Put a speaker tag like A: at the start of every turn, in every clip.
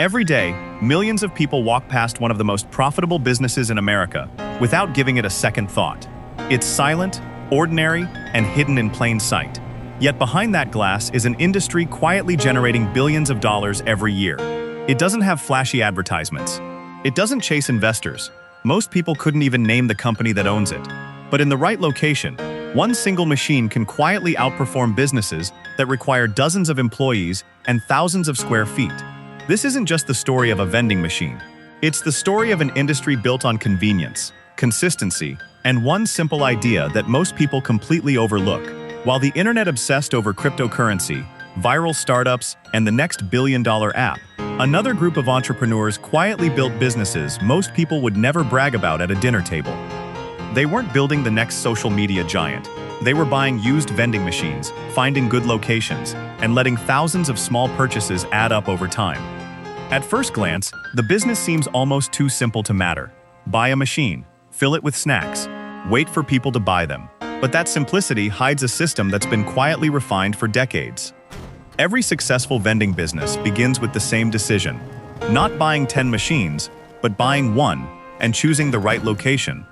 A: Every day, millions of people walk past one of the most profitable businesses in America without giving it a second thought. It's silent, ordinary, and hidden in plain sight. Yet behind that glass is an industry quietly generating billions of dollars every year. It doesn't have flashy advertisements. It doesn't chase investors. Most people couldn't even name the company that owns it. But in the right location, one single machine can quietly outperform businesses that require dozens of employees and thousands of square feet. This isn't just the story of a vending machine. It's the story of an industry built on convenience, consistency, and one simple idea that most people completely overlook. While the internet obsessed over cryptocurrency, viral startups, and the next billion-dollar app, another group of entrepreneurs quietly built businesses most people would never brag about at a dinner table. They weren't building the next social media giant. They were buying used vending machines, finding good locations, and letting thousands of small purchases add up over time. At first glance, the business seems almost too simple to matter. Buy a machine, fill it with snacks, wait for people to buy them. But that simplicity hides a system that's been quietly refined for decades. Every successful vending business begins with the same decision: not buying 10 machines, but buying one and choosing the right location.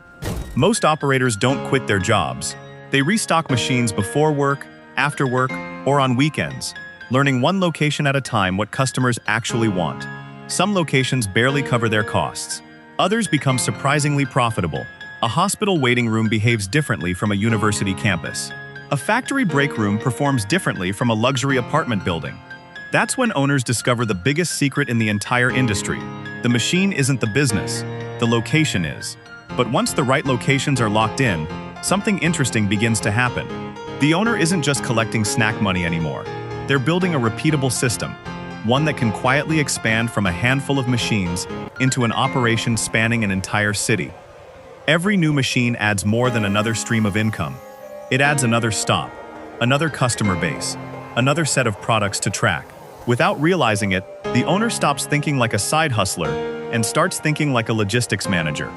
A: Most operators don't quit their jobs. They restock machines before work, after work, or on weekends, learning one location at a time what customers actually want. Some locations barely cover their costs. Others become surprisingly profitable. A hospital waiting room behaves differently from a university campus. A factory break room performs differently from a luxury apartment building. That's when owners discover the biggest secret in the entire industry. The machine isn't the business, the location is. But once the right locations are locked in, something interesting begins to happen. The owner isn't just collecting snack money anymore. They're building a repeatable system, one that can quietly expand from a handful of machines into an operation spanning an entire city. Every new machine adds more than another stream of income. It adds another stop, another customer base, another set of products to track. Without realizing it, the owner stops thinking like a side hustler and starts thinking like a logistics manager.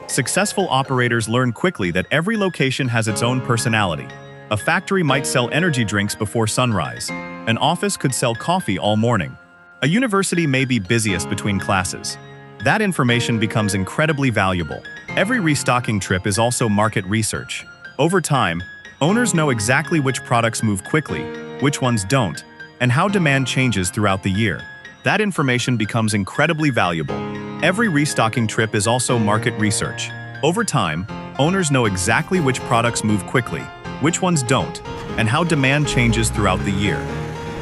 A: Successful operators learn quickly that every location has its own personality. A factory might sell energy drinks before sunrise. An office could sell coffee all morning. A university may be busiest between classes. That information becomes incredibly valuable. Every restocking trip is also market research. Over time, owners know exactly which products move quickly, which ones don't, and how demand changes throughout the year. That information becomes incredibly valuable. Every restocking trip is also market research. Over time, owners know exactly which products move quickly, which ones don't, and how demand changes throughout the year.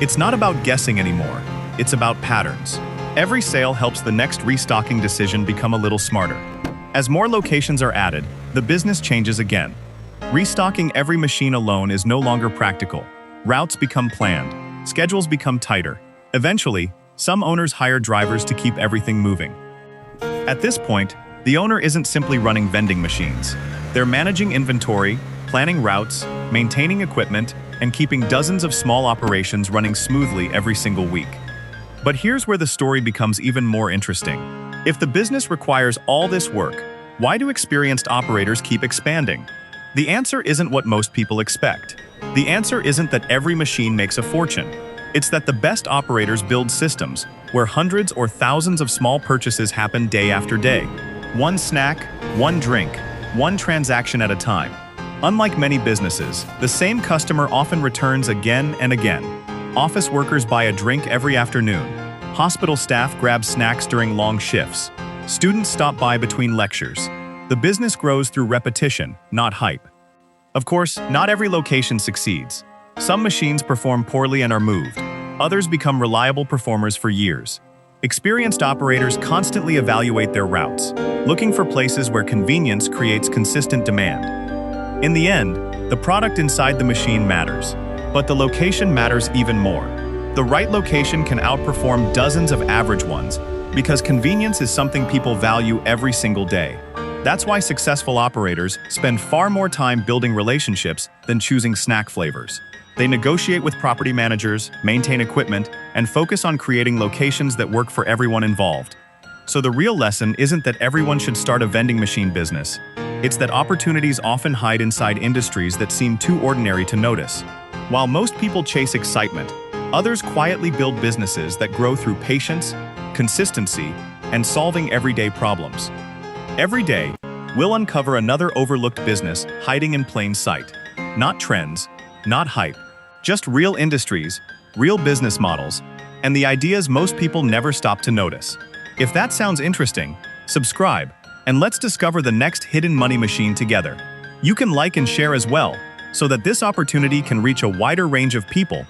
A: It's not about guessing anymore, it's about patterns. Every sale helps the next restocking decision become a little smarter. As more locations are added, the business changes again. Restocking every machine alone is no longer practical. Routes become planned, schedules become tighter. Eventually, some owners hire drivers to keep everything moving. At this point, the owner isn't simply running vending machines. They're managing inventory, planning routes, maintaining equipment, and keeping dozens of small operations running smoothly every single week. But here's where the story becomes even more interesting. If the business requires all this work, why do experienced operators keep expanding? The answer isn't what most people expect. The answer isn't that every machine makes a fortune. It's that the best operators build systems where hundreds or thousands of small purchases happen day after day. One snack, one drink, one transaction at a time. Unlike many businesses, the same customer often returns again and again. Office workers buy a drink every afternoon. Hospital staff grab snacks during long shifts. Students stop by between lectures. The business grows through repetition, not hype. Of course, not every location succeeds. Some machines perform poorly and are moved. Others become reliable performers for years. Experienced operators constantly evaluate their routes, looking for places where convenience creates consistent demand. In the end, the product inside the machine matters, but the location matters even more. The right location can outperform dozens of average ones because convenience is something people value every single day. That's why successful operators spend far more time building relationships than choosing snack flavors. They negotiate with property managers, maintain equipment, and focus on creating locations that work for everyone involved. So the real lesson isn't that everyone should start a vending machine business. It's that opportunities often hide inside industries that seem too ordinary to notice. While most people chase excitement, others quietly build businesses that grow through patience, consistency, and solving everyday problems. Every day, we'll uncover another overlooked business hiding in plain sight. Not trends, not hype, just real industries, real business models, and the ideas most people never stop to notice. If that sounds interesting, subscribe, and let's discover the next hidden money machine together. You can like and share as well, so that this opportunity can reach a wider range of people